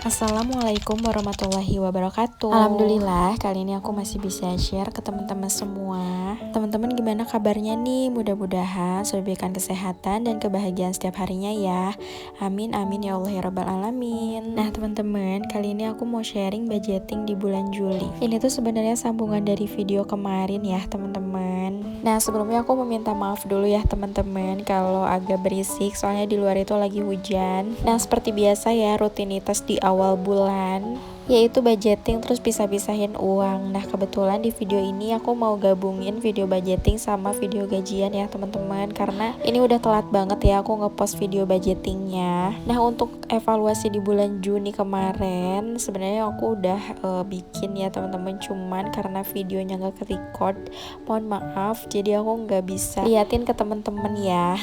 Assalamualaikum warahmatullahi wabarakatuh. Alhamdulillah kali ini aku masih bisa share ke teman-teman semua. Teman-teman gimana kabarnya nih? Mudah-mudahan selalu diberikan kesehatan dan kebahagiaan setiap harinya ya. Amin amin ya Allah ya rabbal alamin. Nah teman-teman, kali ini aku mau sharing budgeting di bulan Juli. Ini tuh sebenarnya sambungan dari video kemarin ya teman-teman. Nah sebelumnya aku meminta maaf dulu ya teman-teman kalau agak berisik, soalnya di luar itu lagi hujan. Nah seperti biasa ya, rutinitas di awal bulan yaitu budgeting terus pisah-pisahin uang. Nah kebetulan di video ini aku mau gabungin video budgeting sama video gajian ya teman-teman, karena ini udah telat banget ya aku ngepost video budgetingnya. Nah untuk evaluasi di bulan Juni kemarin sebenarnya aku udah bikin ya teman-teman, cuman karena videonya nggak ke-record, mohon maaf jadi aku nggak bisa liatin ke teman-teman ya.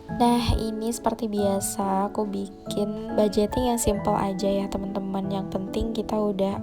Nah ini seperti biasa aku bikin budgeting yang simple aja ya teman-teman. Yang penting kita udah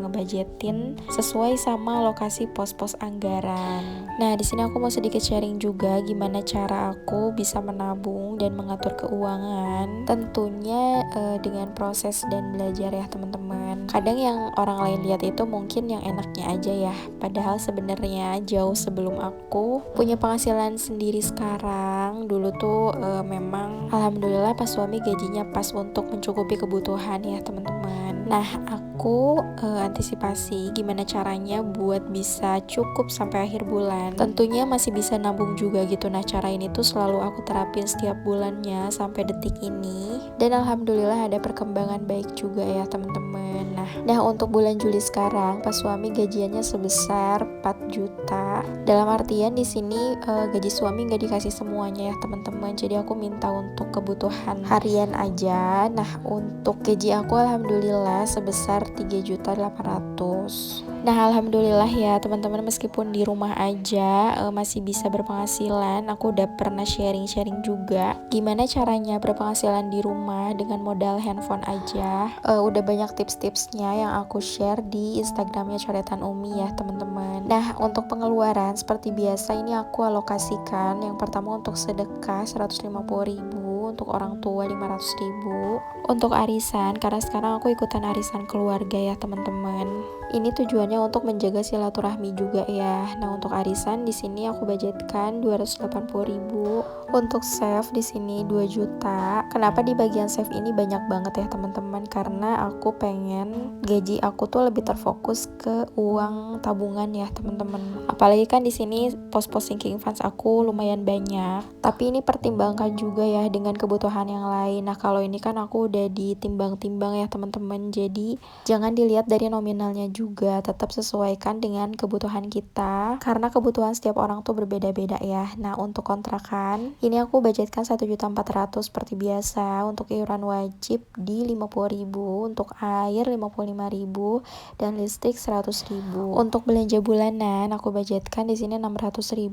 ngebudgetin sesuai sama lokasi pos-pos anggaran. Nah di sini aku mau sedikit sharing juga gimana cara aku bisa menabung dan mengatur keuangan. Tentunya dengan proses dan belajar ya teman-teman. Kadang yang orang lain lihat itu mungkin yang enaknya aja ya, padahal sebenarnya jauh sebelum aku punya penghasilan sendiri sekarang. Dulu tuh memang alhamdulillah pas suami gajinya pas untuk mencukupi kebutuhan ya teman-teman. Nah aku antisipasi gimana caranya buat bisa cukup sampai akhir bulan. Tentunya masih bisa nabung juga gitu. Nah cara ini tuh selalu aku terapin setiap bulannya sampai detik ini, dan alhamdulillah ada perkembangan baik juga ya teman-teman. Nah untuk bulan Juli sekarang pas suami gajiannya sebesar 4 juta. Dalam artian di sini gaji suami nggak dikasih semuanya ya teman-teman, jadi aku minta untuk kebutuhan harian aja. Nah untuk gaji aku alhamdulillah sebesar 3.800.000. Nah alhamdulillah ya teman-teman, meskipun di rumah aja masih bisa berpenghasilan. Aku udah pernah sharing-sharing juga gimana caranya berpenghasilan di rumah dengan modal handphone aja. Udah banyak tips-tipsnya yang aku share di Instagramnya Coretan Umi ya teman-teman. Nah untuk pengeluaran seperti biasa ini aku alokasikan yang pertama untuk sedekah 150.000, untuk orang tua 500.000, untuk arisan karena sekarang aku ikutan arisan keluarga ya teman-teman. Ini tujuannya untuk menjaga silaturahmi juga ya. Nah untuk arisan di sini aku budgetkan 280.000, untuk save di sini 2 juta. Kenapa di bagian save ini banyak banget ya teman-teman? Karena aku pengen gaji aku tuh lebih terfokus ke uang tabungan ya teman-teman. Apalagi kan di sini pos-pos sinking funds aku lumayan banyak. Tapi ini pertimbangkan juga ya dengan kebutuhan yang lain. Nah kalau ini kan aku udah ditimbang-timbang ya teman-teman. Jadi jangan dilihat dari nominalnya juga, tetap sesuaikan dengan kebutuhan kita karena kebutuhan setiap orang tuh berbeda-beda ya. Nah untuk kontrakan ini aku budgetkan 1.400.000 seperti biasa, untuk iuran wajib di 50.000, untuk air 55.000, dan listrik 100.000. Untuk belanja bulanan aku budgetkan di sini 600.000.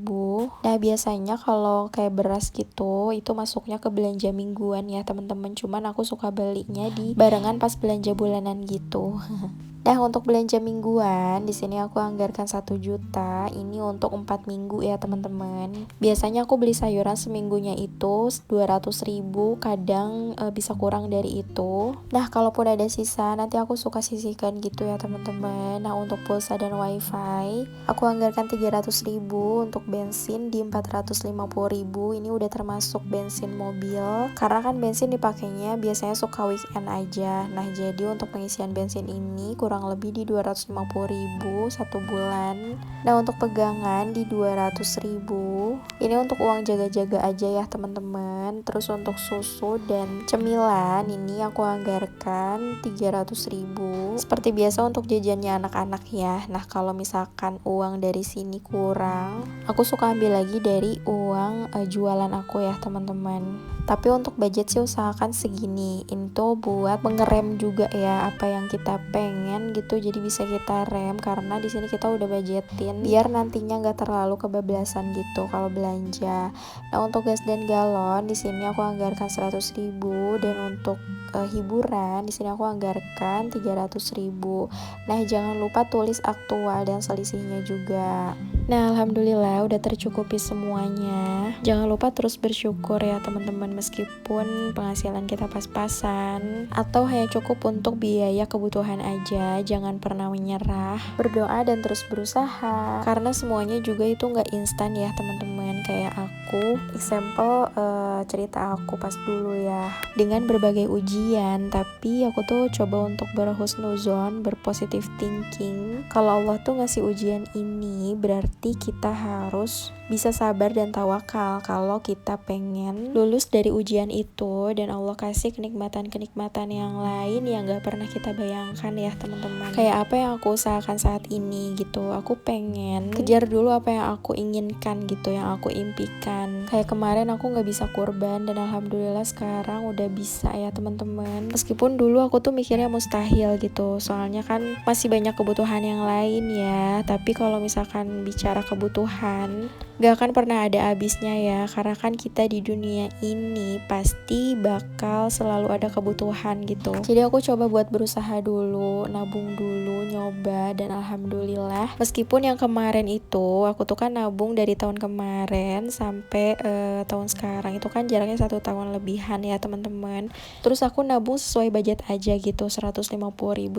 Nah biasanya kalau kayak beras gitu itu masuknya ke belanja mingguan ya teman-teman, cuman aku suka belinya di barengan pas belanja bulanan gitu. Nah untuk belanja mingguan di sini aku anggarkan 1 juta. Ini untuk 4 minggu ya teman-teman. Biasanya aku beli sayuran seminggunya itu 200.000, kadang bisa kurang dari itu. Nah kalaupun ada sisa nanti aku suka sisihkan gitu ya teman-teman. Nah untuk pulsa dan wifi aku anggarkan 300.000, untuk bensin di 450.000. Ini udah termasuk bensin mobil karena kan bensin dipakainya biasanya suka weekend aja. Nah jadi untuk pengisian bensin ini kurang lebih di 250.000 satu bulan. Nah untuk pegangan di 200.000. Ini untuk uang jaga-jaga aja ya teman-teman. Terus untuk susu dan cemilan ini aku anggarkan 300.000. Seperti biasa untuk jajannya anak-anak ya. Nah kalau misalkan uang dari sini kurang, aku suka ambil lagi dari uang jualan aku ya teman-teman. Tapi untuk budget sih usahakan segini. Ini tuh buat mengerem juga ya apa yang kita pengen gitu, jadi bisa kita rem karena di sini kita udah budgetin biar nantinya nggak terlalu kebablasan gitu kalau belanja. Nah untuk gas dan galon di sini aku anggarkan 100.000, dan untuk hiburan, di sini aku anggarkan 300.000. Nah, jangan lupa tulis aktual dan selisihnya juga. Nah, alhamdulillah udah tercukupi semuanya. Jangan lupa terus bersyukur ya teman-teman, meskipun penghasilan kita pas-pasan atau hanya cukup untuk biaya kebutuhan aja. Jangan pernah menyerah, berdoa dan terus berusaha, karena semuanya juga itu nggak instan ya teman-teman. Kayak aku, example cerita aku pas dulu ya, dengan berbagai ujian, tapi aku tuh coba untuk berhusnuzon, berpositif thinking. Kalau Allah tuh ngasih ujian ini, berarti kita harus bisa sabar dan tawakal kalau kita pengen lulus dari ujian itu, dan Allah kasih kenikmatan-kenikmatan yang lain yang gak pernah kita bayangkan ya teman-teman. Kayak apa yang aku usahakan saat ini gitu, aku pengen kejar dulu apa yang aku inginkan gitu, yang aku impikan. Kayak kemarin aku gak bisa kurban, dan alhamdulillah sekarang udah bisa ya teman-teman. Meskipun dulu aku tuh mikirnya mustahil gitu, soalnya kan masih banyak kebutuhan yang lain ya. Tapi kalau misalkan bicara kebutuhan, gak akan pernah ada habisnya ya, karena kan kita di dunia ini pasti bakal selalu ada kebutuhan gitu. Jadi aku coba buat berusaha dulu, nabung dulu, nyoba, dan alhamdulillah meskipun yang kemarin itu aku tuh kan nabung dari tahun kemarin sampai tahun sekarang, itu kan jaraknya 1 tahun lebihan ya teman-teman. Terus aku nabung sesuai budget aja gitu, 150.000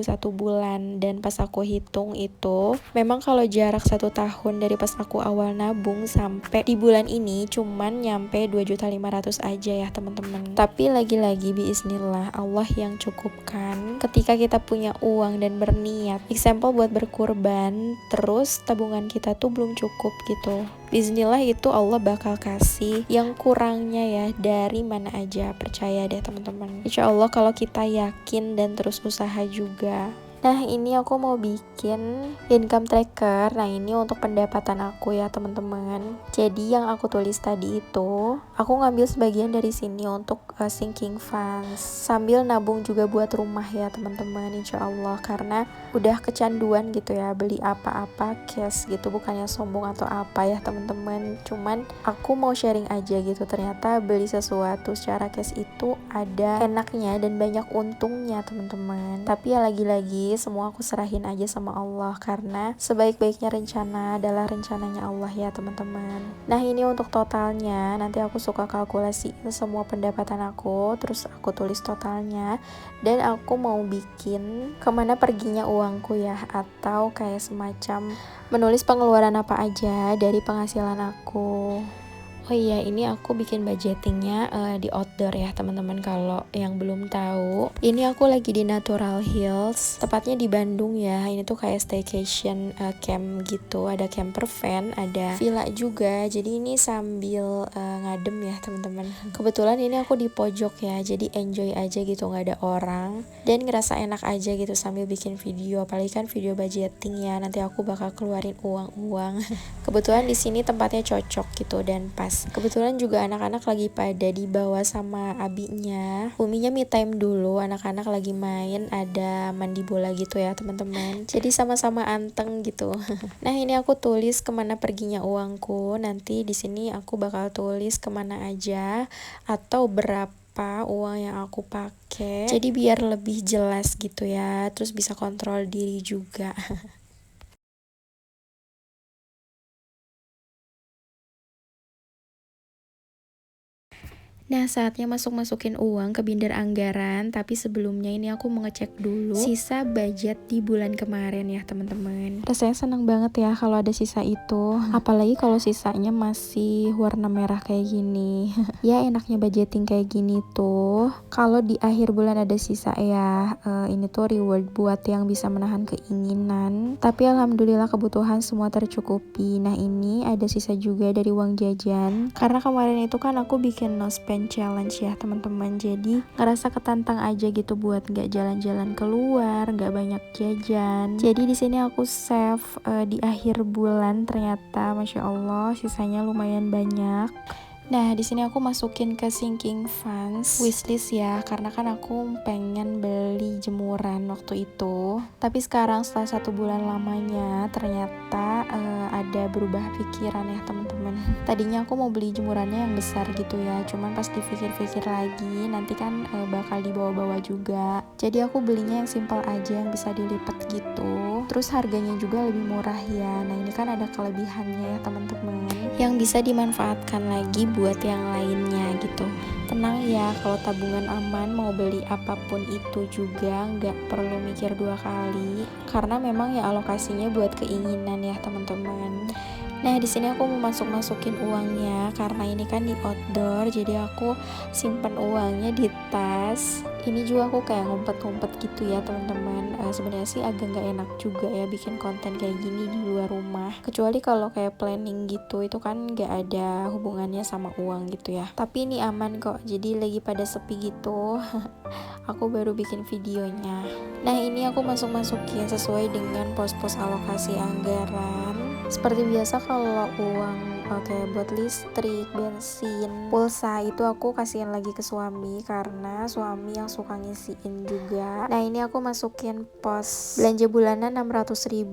1 bulan. Dan pas aku hitung itu, memang kalau jarak 1 tahun dari pas aku awal nabung sampai di bulan ini cuman nyampe 2.500.000 aja ya teman-teman. Tapi lagi-lagi biiznillah Allah yang cukupkan. Ketika kita punya uang dan berniat, example buat berkurban, terus tabungan kita tuh belum cukup gitu, biiznillah itu Allah bakal kasih yang kurangnya ya, dari mana aja. Percaya deh teman-teman, insya Allah kalau kita yakin dan terus usaha juga. Nah, ini aku mau bikin income tracker. Nah, ini untuk pendapatan aku ya teman-teman. Jadi yang aku tulis tadi itu, aku ngambil sebagian dari sini untuk sinking funds, sambil nabung juga buat rumah ya teman-teman, insya Allah. Karena udah kecanduan gitu ya, beli apa-apa cash gitu, bukannya sombong atau apa ya teman-teman. Cuman aku mau sharing aja gitu, ternyata beli sesuatu secara cash itu ada enaknya dan banyak untungnya teman-teman. Tapi ya lagi-lagi semua aku serahin aja sama Allah, karena sebaik-baiknya rencana adalah rencananya Allah ya teman-teman. Nah, ini untuk totalnya, nanti aku suka kalkulasiin semua pendapatan aku, terus aku tulis totalnya, dan aku mau bikin kemana perginya uangku ya, atau kayak semacam menulis pengeluaran apa aja dari penghasilan aku. Oh iya, ini aku bikin budgetingnya di outdoor ya teman-teman. Kalau yang belum tahu, ini aku lagi di Natural Hills, tepatnya di Bandung ya. Ini tuh kayak staycation camp gitu, ada camper van, ada villa juga. Jadi ini sambil ngadem ya teman-teman. Kebetulan ini aku di pojok ya, jadi enjoy aja gitu, nggak ada orang, dan ngerasa enak aja gitu sambil bikin video. Apalagi kan video budgeting ya, nanti aku bakal keluarin uang-uang. Kebetulan di sini tempatnya cocok gitu dan pas. Kebetulan juga anak-anak lagi pada dibawa sama abinya. Uminya me time dulu, anak-anak lagi main, ada mandi bola gitu ya teman-teman. Jadi sama-sama anteng gitu. Nah, ini aku tulis kemana perginya uangku. Nanti di sini aku bakal tulis kemana aja atau berapa uang yang aku pakai. Jadi biar lebih jelas gitu ya. Terus bisa kontrol diri juga. Nah, saatnya masukin uang ke binder anggaran, tapi sebelumnya ini aku mau ngecek dulu sisa budget di bulan kemarin ya teman-teman. Rasanya senang banget ya kalau ada sisa itu, apalagi kalau sisanya masih warna merah kayak gini. Ya enaknya budgeting kayak gini tuh, kalau di akhir bulan ada sisa ya, ini tuh reward buat yang bisa menahan keinginan. Tapi alhamdulillah kebutuhan semua tercukupi. Nah, ini ada sisa juga dari uang jajan, karena kemarin itu kan aku bikin no spend challenge ya teman-teman. Jadi ngerasa ketantang aja gitu buat nggak jalan-jalan keluar, nggak banyak jajan. Jadi di sini aku save di akhir bulan, ternyata masya Allah sisanya lumayan banyak. Nah, di sini aku masukin ke sinking funds wishlist ya, karena kan aku pengen beli jemuran waktu itu. Tapi sekarang setelah 1 bulan lamanya, ternyata ada berubah pikiran ya teman-teman. Tadinya aku mau beli jemurannya yang besar gitu ya, cuman pas dipikir-pikir lagi, nanti kan bakal dibawa-bawa juga. Jadi aku belinya yang simple aja, yang bisa dilipat gitu. Terus harganya juga lebih murah ya. Nah, ini kan ada kelebihannya ya teman-teman, yang bisa dimanfaatkan lagi buat yang lainnya gitu. Tenang ya, kalau tabungan aman mau beli apapun itu juga nggak perlu mikir 2 kali, karena memang ya alokasinya buat keinginan ya teman-teman. Nah, di sini aku mau masukin uangnya karena ini kan di outdoor, jadi aku simpen uangnya di tas. Ini juga aku kayak ngumpet-ngumpet gitu ya teman-teman. Sebenarnya sih agak nggak enak juga ya bikin konten kayak gini di luar rumah. Kecuali kalau kayak planning gitu, itu kan nggak ada hubungannya sama uang gitu ya. Tapi ini aman kok. Jadi lagi pada sepi gitu. Aku baru bikin videonya. Nah, ini aku masukin sesuai dengan pos-pos alokasi anggaran. Seperti biasa kalau uang buat listrik, bensin, pulsa itu aku kasihin lagi ke suami karena suami yang suka ngisiin juga. Nah, ini aku masukin pos belanja bulanan 600.000.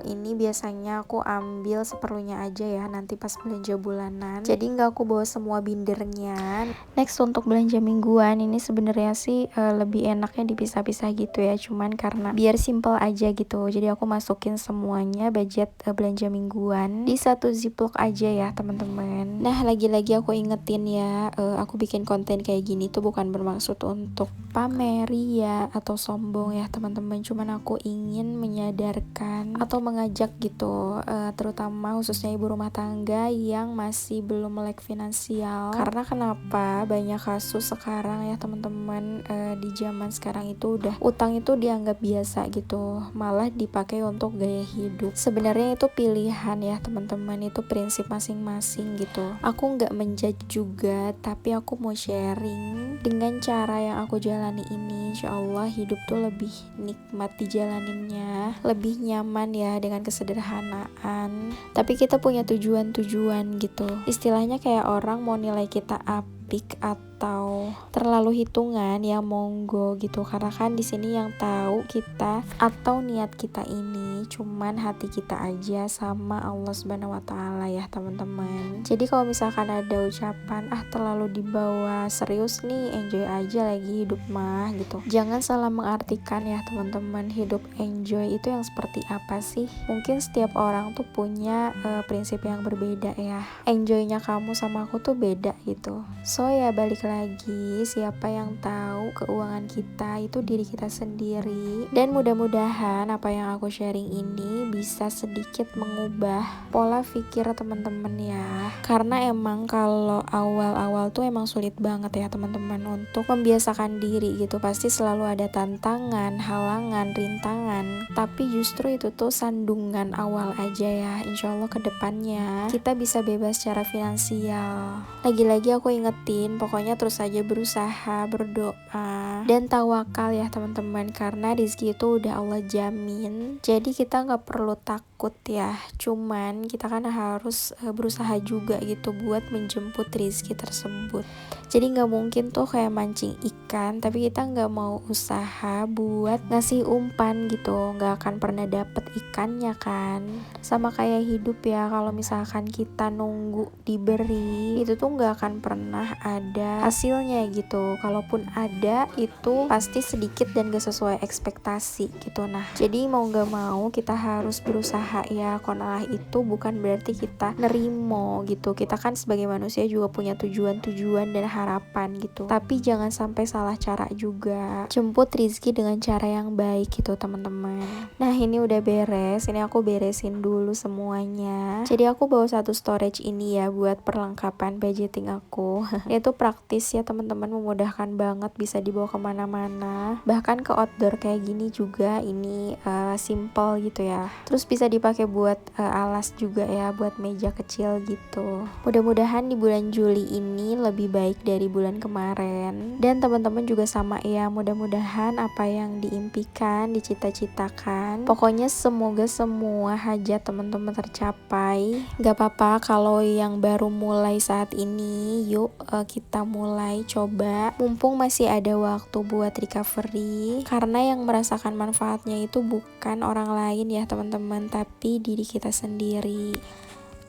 Ini biasanya aku ambil seperlunya aja ya nanti pas belanja bulanan. Jadi nggak aku bawa semua bindernya. Next, untuk belanja mingguan ini sebenarnya sih lebih enaknya dipisah-pisah gitu ya. Cuman karena biar simple aja gitu. Jadi aku masukin semuanya budget belanja mingguan di satu ziplock aja ya teman-teman. Nah, lagi-lagi aku ingetin ya, aku bikin konten kayak gini tuh bukan bermaksud untuk pamer ya atau sombong ya teman-teman. Cuman aku ingin menyadarkan atau mengajak gitu, terutama khususnya ibu rumah tangga yang masih belum melek finansial. Karena kenapa banyak kasus sekarang ya teman-teman, di zaman sekarang itu udah utang itu dianggap biasa gitu, malah dipakai untuk gaya hidup. Sebenarnya itu pilihan ya teman-teman, itu prinsip masing-masing gitu. Aku nggak menjudge juga, tapi aku mau sharing dengan cara yang aku jalani ini. Insya Allah hidup tuh lebih nikmat dijalaninnya, lebih nyaman ya dengan kesederhanaan. Tapi kita punya tujuan-tujuan gitu. Istilahnya kayak orang mau nilai kita apik atau terlalu hitungan ya monggo gitu, karena kan di sini yang tahu kita atau niat kita ini cuman hati kita aja sama Allah Subhanahu wa taala ya teman-teman. Jadi kalau misalkan ada ucapan terlalu dibawa serius nih, enjoy aja lagi hidup mah gitu. Jangan salah mengartikan ya teman-teman, hidup enjoy itu yang seperti apa sih? Mungkin setiap orang tuh punya prinsip yang berbeda ya. Enjoynya kamu sama aku tuh beda gitu. So ya balik lagi, siapa yang tahu keuangan kita itu diri kita sendiri. Dan mudah-mudahan apa yang aku sharing ini bisa sedikit mengubah pola pikir teman-teman ya. Karena emang kalau awal-awal tuh emang sulit banget ya teman-teman untuk membiasakan diri gitu. Pasti selalu ada tantangan, halangan, rintangan. Tapi justru itu tuh sandungan awal aja ya. Insya Allah kedepannya kita bisa bebas secara finansial. Lagi-lagi aku ingetin, pokoknya terus aja berusaha, berdoa, dan tawakal ya teman-teman, karena rezeki itu udah Allah jamin. Jadi kita nggak perlu takut ya, cuman kita kan harus berusaha juga gitu buat menjemput rezeki tersebut. Jadi nggak mungkin tuh kayak mancing ikan tapi kita nggak mau usaha buat ngasih umpan gitu, nggak akan pernah dapet ikannya kan. Sama kayak hidup ya, kalau misalkan kita nunggu diberi, itu tuh nggak akan pernah ada hasilnya gitu. Kalaupun ada, itu pasti sedikit dan gak sesuai ekspektasi gitu. Nah, jadi mau gak mau kita harus berusaha ya. Konalah itu bukan berarti kita nerimo gitu. Kita kan sebagai manusia juga punya tujuan-tujuan dan harapan gitu. Tapi jangan sampai salah cara juga. Jemput rezeki dengan cara yang baik gitu teman-teman. Nah, ini udah beres. Ini aku beresin dulu semuanya. Jadi aku bawa satu storage ini ya buat perlengkapan budgeting aku. Itu praktis praktis ya teman-teman, memudahkan banget, bisa dibawa kemana-mana, bahkan ke outdoor kayak gini juga ini simple gitu ya. Terus bisa dipakai buat alas juga ya, buat meja kecil gitu. Mudah-mudahan di bulan Juli ini lebih baik dari bulan kemarin, dan teman-teman juga sama ya, mudah-mudahan apa yang diimpikan, dicita-citakan, pokoknya semoga semua hajat teman-teman tercapai. Gak apa-apa kalau yang baru mulai saat ini, yuk kita mulai coba, mumpung masih ada waktu buat recovery, karena yang merasakan manfaatnya itu bukan orang lain ya teman-teman, tapi diri kita sendiri.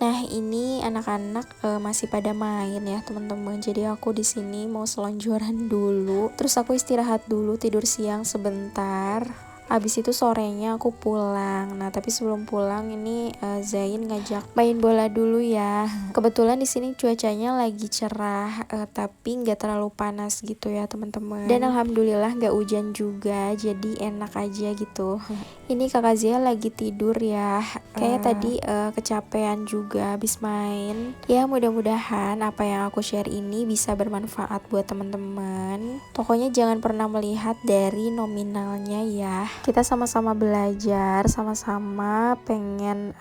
Nah, ini anak-anak masih pada main ya teman-teman. Jadi aku di sini mau selonjoran dulu, terus aku istirahat dulu, tidur siang sebentar. Abis itu sorenya aku pulang. Nah, tapi sebelum pulang ini Zain ngajak main bola dulu ya. Kebetulan di sini cuacanya lagi cerah, tapi nggak terlalu panas gitu ya teman-teman. Dan alhamdulillah nggak hujan juga, jadi enak aja gitu. Ini kakak Zia lagi tidur ya. Kayaknya tadi kecapean juga habis main. Ya mudah-mudahan apa yang aku share ini bisa bermanfaat buat teman-teman. Pokoknya jangan pernah melihat dari nominalnya ya. Kita sama-sama belajar, sama-sama pengen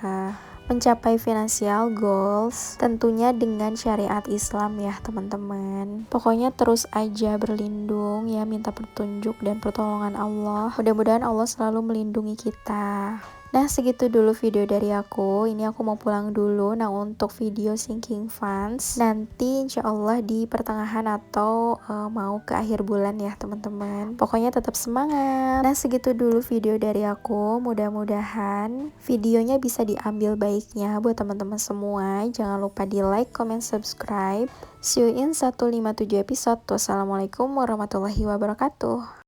mencapai financial goals, tentunya dengan syariat Islam ya teman-teman. Pokoknya terus aja berlindung ya, minta petunjuk dan pertolongan Allah. Mudah-mudahan Allah selalu melindungi kita. Nah, segitu dulu video dari aku. Ini aku mau pulang dulu. Nah, untuk video sinking funds nanti insya Allah di pertengahan atau mau ke akhir bulan ya teman-teman. Pokoknya tetap semangat. Nah, segitu dulu video dari aku. Mudah-mudahan videonya bisa diambil baiknya buat teman-teman semua. Jangan lupa di like, comment, subscribe. See you in 157 episode. Wassalamualaikum warahmatullahi wabarakatuh.